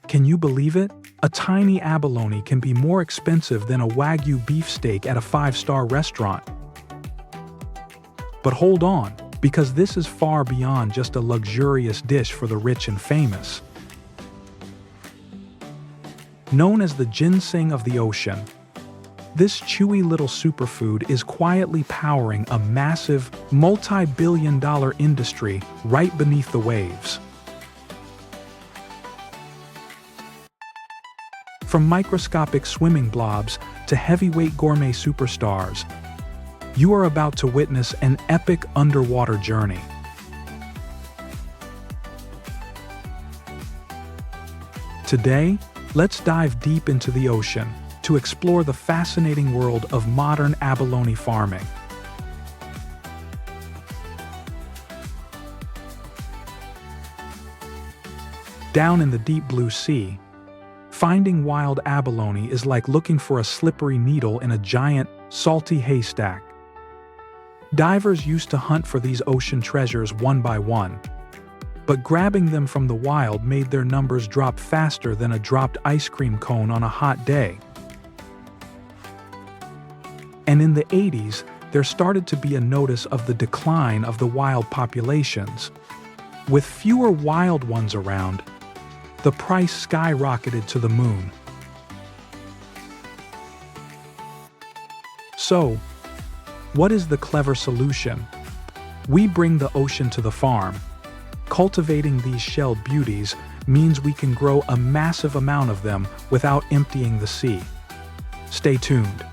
Can you believe it? A tiny abalone can be more expensive than a Wagyu beefsteak at a five-star restaurant. But hold on, because this is far beyond just a luxurious dish for the rich and famous. Known as the ginseng of the ocean, this chewy little superfood is quietly powering a massive, multi-billion-dollar industry right beneath the waves. From microscopic swimming blobs to heavyweight gourmet superstars, you are about to witness an epic underwater journey. Today, let's dive deep into the ocean to explore the fascinating world of modern abalone farming. Down in the deep blue sea, finding wild abalone is like looking for a slippery needle in a giant, salty haystack. Divers used to hunt for these ocean treasures one by one, but grabbing them from the wild made their numbers drop faster than a dropped ice cream cone on a hot day. And in the 80s, there started to be a notice of the decline of the wild populations. With fewer wild ones around, the price skyrocketed to the moon. So, what is the clever solution? We bring the ocean to the farm. Cultivating these shelled beauties means we can grow a massive amount of them without emptying the sea. Stay tuned,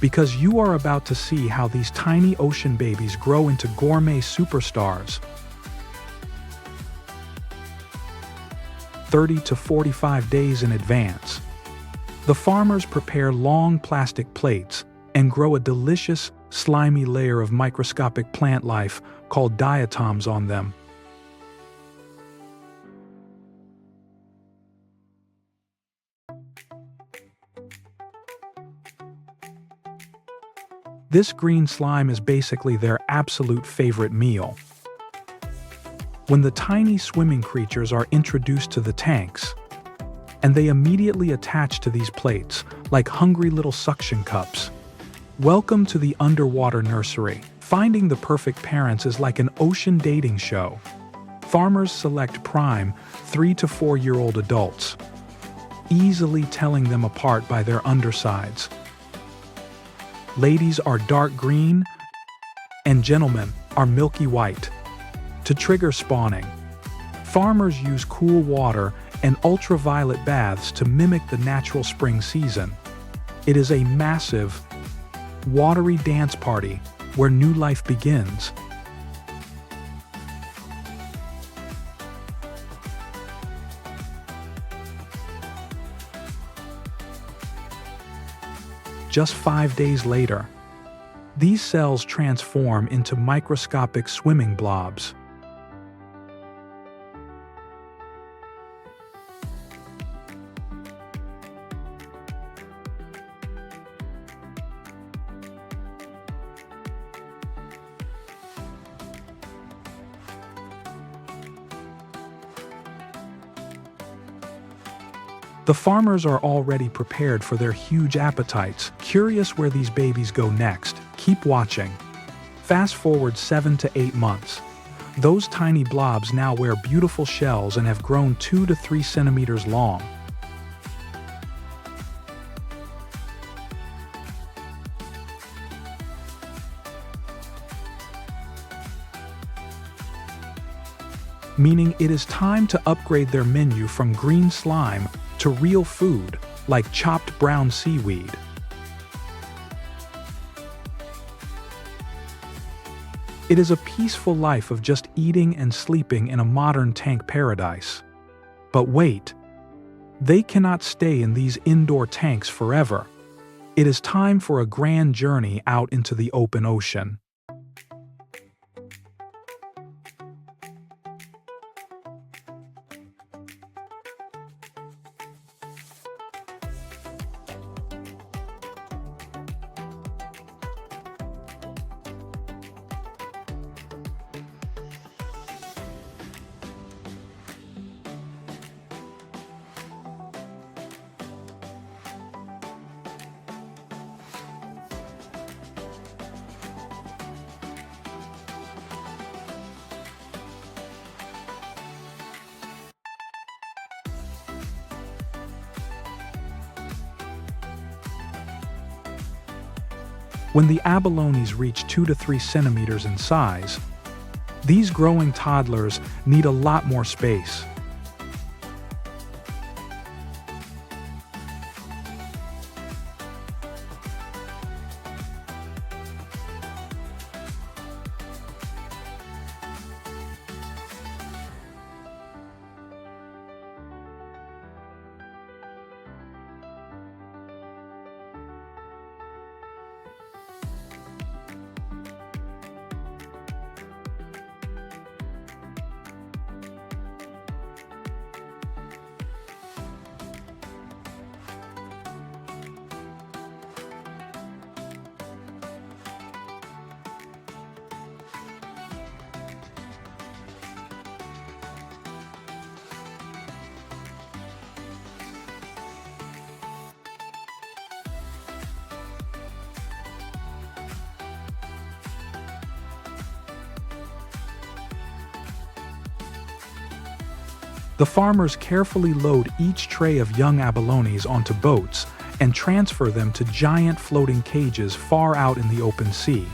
because you are about to see how these tiny ocean babies grow into gourmet superstars. 30 to 45 days in advance, the farmers prepare long plastic plates and grow a delicious, slimy layer of microscopic plant life called diatoms on them. This green slime is basically their absolute favorite meal. When the tiny swimming creatures are introduced to the tanks, and they immediately attach to these plates like hungry little suction cups. Welcome to the underwater nursery. Finding the perfect parents is like an ocean dating show. Farmers select prime 3 to 4-year-old adults, easily telling them apart by their undersides. Ladies are dark green, and gentlemen are milky white. To trigger spawning, farmers use cool water and ultraviolet baths to mimic the natural spring season. It is a massive, watery dance party where new life begins. Just 5 days later, these cells transform into microscopic swimming blobs. The farmers are already prepared for their huge appetites, curious where these babies go next. Keep watching. Fast forward 7 to 8 months. Those tiny blobs now wear beautiful shells and have grown 2 to 3 centimeters long. Meaning it is time to upgrade their menu from green slime to real food, like chopped brown seaweed. It is a peaceful life of just eating and sleeping in a modern tank paradise. But wait, they cannot stay in these indoor tanks forever. It is time for a grand journey out into the open ocean. When the abalones reach 2 to 3 centimeters in size, these growing toddlers need a lot more space. The farmers carefully load each tray of young abalones onto boats and transfer them to giant floating cages far out in the open sea.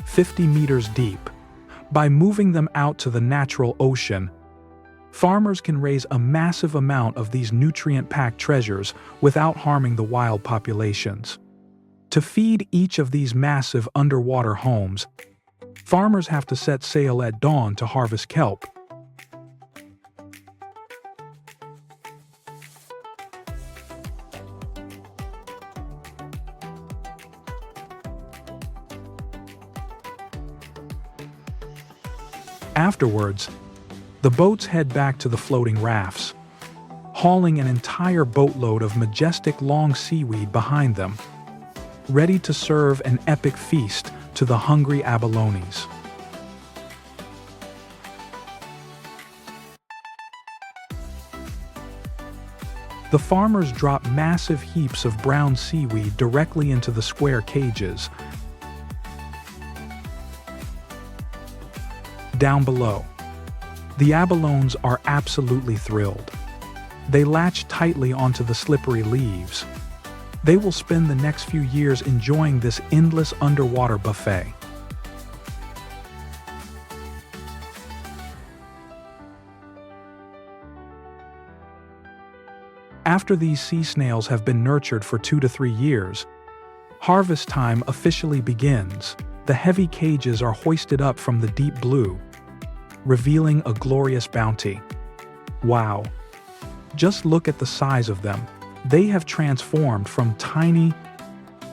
"50 meters deep." By moving them out to the natural ocean, farmers can raise a massive amount of these nutrient-packed treasures without harming the wild populations. To feed each of these massive underwater homes, farmers have to set sail at dawn to harvest kelp. Afterwards, the boats head back to the floating rafts, hauling an entire boatload of majestic long seaweed behind them, ready to serve an epic feast to the hungry abalones. The farmers drop massive heaps of brown seaweed directly into the square cages. Down below, the abalones are absolutely thrilled. They latch tightly onto the slippery leaves. They will spend the next few years enjoying this endless underwater buffet. After these sea snails have been nurtured for 2 to 3 years, harvest time officially begins. The heavy cages are hoisted up from the deep blue, revealing a glorious bounty. Wow! Just look at the size of them. They have transformed from tiny,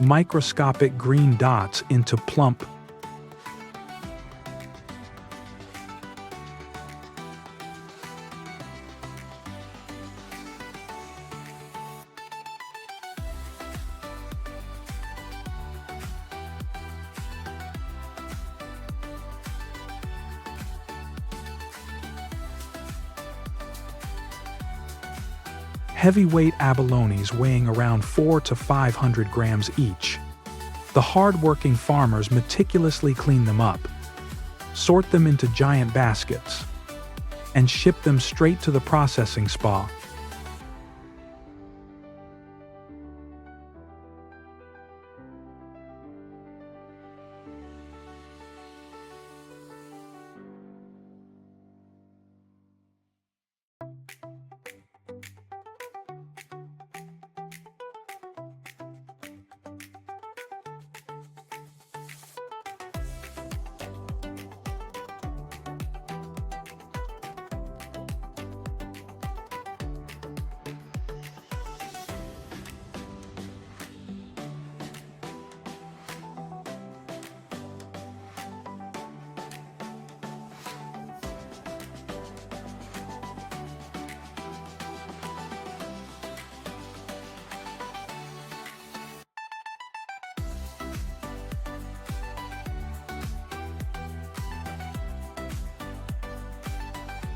microscopic green dots into plump, heavyweight abalones weighing around 400 to 500 grams each. The hard-working farmers meticulously clean them up, sort them into giant baskets, and ship them straight to the processing spa.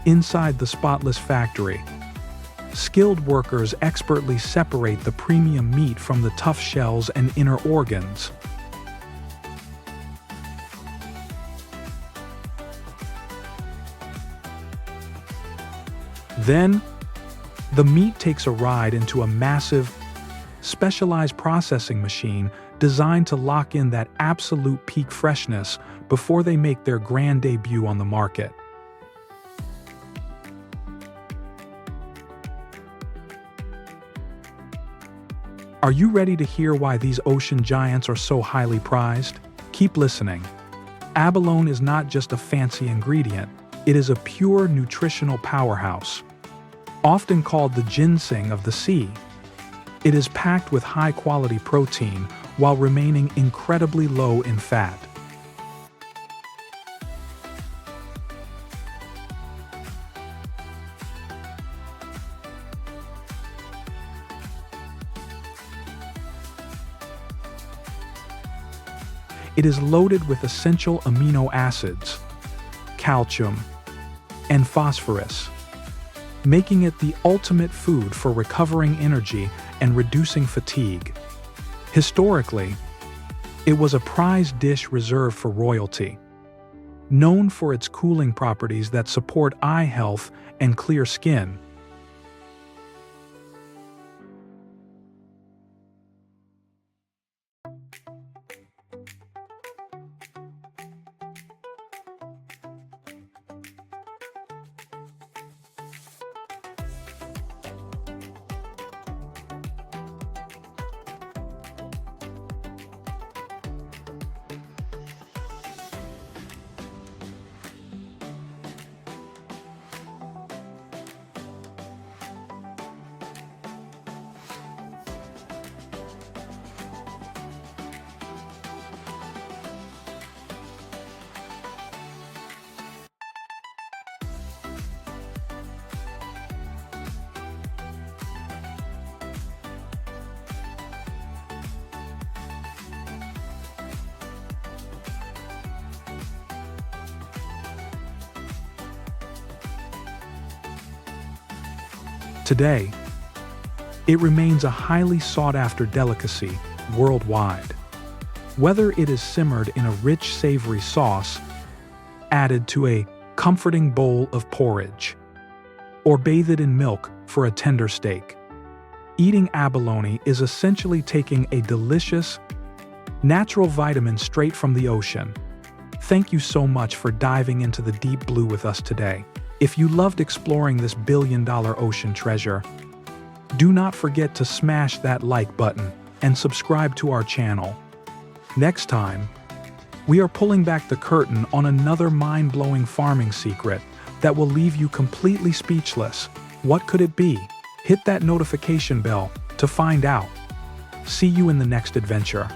Inside the spotless factory, skilled workers expertly separate the premium meat from the tough shells and inner organs. Then, The meat takes a ride into a massive, specialized processing machine designed to lock in that absolute peak freshness before they make their grand debut on the market. Are you ready to hear why these ocean giants are so highly prized? Keep listening. Abalone is not just a fancy ingredient, it is a pure nutritional powerhouse. Often called the ginseng of the sea, it is packed with high-quality protein while remaining incredibly low in fat. It is loaded with essential amino acids, calcium, and phosphorus, making it the ultimate food for recovering energy and reducing fatigue. Historically, it was a prized dish reserved for royalty, known for its cooling properties that support eye health and clear skin. Today, it remains a highly sought-after delicacy worldwide. Whether it is simmered in a rich, savory sauce, added to a comforting bowl of porridge, or bathed in milk for a tender steak, eating abalone is essentially taking a delicious, natural vitamin straight from the ocean. Thank you so much for diving into the deep blue with us today. If you loved exploring this billion-dollar ocean treasure, do not forget to smash that like button and subscribe to our channel. Next time, we are pulling back the curtain on another mind-blowing farming secret that will leave you completely speechless. What could it be? Hit that notification bell to find out. See you in the next adventure.